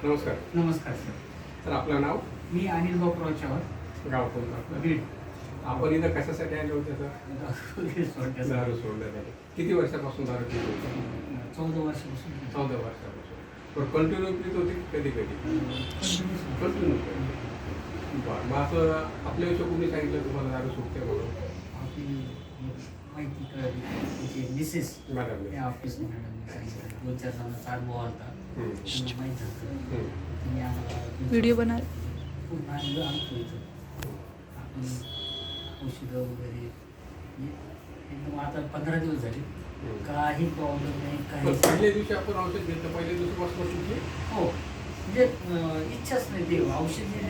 नमस्कार. नमस्कार sir. Sir आपलं नाव? मी अनिल बापूराव चव्हाण, गाव कोणतं आपलं? बीड. आपण इथं कशासाठी आले होते सर? सोडण्याचं. दारू सोडण्यासाठी. किती वर्षापासून दारू पित होते? 14 वर्षापासून 14 वर्षापासून. पण कंटिन्यू पित होते कधी कधी? कंटिन्यू. बरं, मग असं आपल्या विषयी कोणी सांगितलं तुम्हाला दारू सुटते म्हणून? आपली माहिती कळली तुमची मिसेस मॅडम. त्या ऑफिस मॅडमने सांगितलं. 2-4 जणांचा अनुभव आला. त्यांना माहीत झालं. त्यांनी आम्हाला व्हिडिओ बनाल खूप आनंद आणतो इथं. आपण औषधं वगैरे एकदम आता 15 दिवस झाले, काही प्रॉब्लेम नाही, काही पहिल्या दिवशी आपण औषध घेतलं, पहिल्या दिवशी बसलो सुटली? हो, म्हणजे इच्छाच नाही ते औषध जे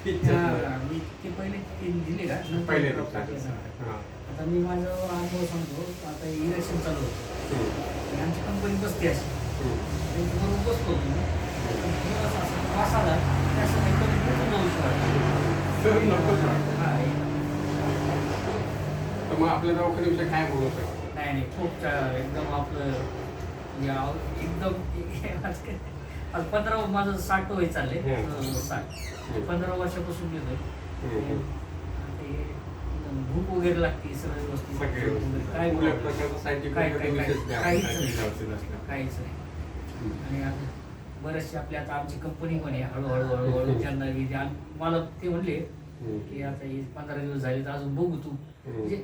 दिलं मी ते पहिले ते दिले का पहिल्या नंतर दिवसात. हां. आता मी माझा अनुभव सांगतो. आता इलेक्शन चालू होतं आणि आमची कंपनी बसते अशी त्यांच्याबरोबर बसतो मी. असं वास आला की असं एकदम पूर्ण औषध सर नकोच वाटतं. हां. तर मग आपल्या दवाखान्याविषयी काय बोलू शकतो? नाही नाही, खूप एकदम आपलं एकदम आज 15 माझं 60 वय चालले. 60 15 वर्षापासून घेतोय. भूक वगैरे लागते, सगळं व्यवस्थित. काय कुठल्या प्रकारचं सायंटिफिक काहीच नाही. आणि आता बरेचसे आपले आता आमची कंपनी पण आहे, हळूहळू त्यांना मला ते म्हणले की आता हे 15 दिवस झाले तर अजून बघू तू. म्हणजे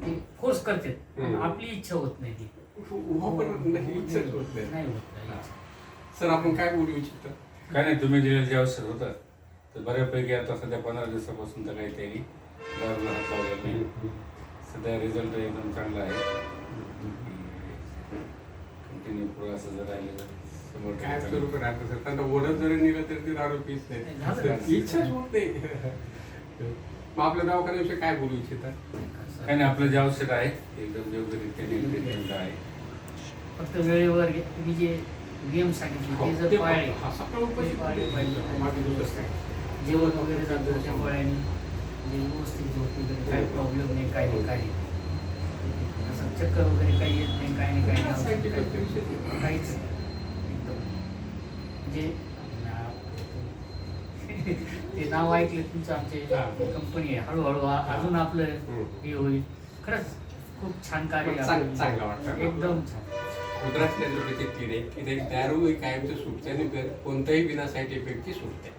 ते फोर्स करतात, आपली इच्छा होत नाही ती. इच्छाच होत नाही. नाही होत. सर आपण काय बोलू इच्छिता? काय नाही, तुम्ही दिलेलं जे औषध होतं तर बऱ्यापैकी आता सध्या 15 दिवसापासून तर काही त्यांनी दारूला हात लावलेला नाही. सध्या रिझल्ट एकदम चांगला आहे. कंटिन्यू पुढं असं जर राहिलं समोर काय स्वरूप राहतं सर? त्यांना ओढत जरी निघलं तरी ते दारू पीत नाही. इच्छाच होत नाही. मग आपल्या दवाखान्याविषयी काय बोलू इच्छिता? काय नाही, आपलं जे औषध आहे ते एकदम योग्यरित्या ट्रीटमेंट आहे. फक्त वेळेवर तुम्ही जे नियम सांगितले ते जर पाळले, जेवण वगैरे जातं त्या फळ्याने म्हणजे व्यवस्थित झोप वगैरे काही प्रॉब्लेम नाही, काही नाही, काही असं चक्कर वगैरे काही येत नाही, काही नाही, काही नाही, काहीच नाही. एकदम म्हणजे ते नाव ऐकलं तुमचं, आमचे कंपनी आहे, हळूहळू अजून आपलं हे होईल. खरंच खूप छान कार्य आहे. चांगलं वाटतं. एकदम छान. रुद्राक्ष नॅचरोपॅथी क्लिनिक इथे दारू कायमचं सुटते आणि कोणत्याही बिना साईड इफेक्टची सुटते.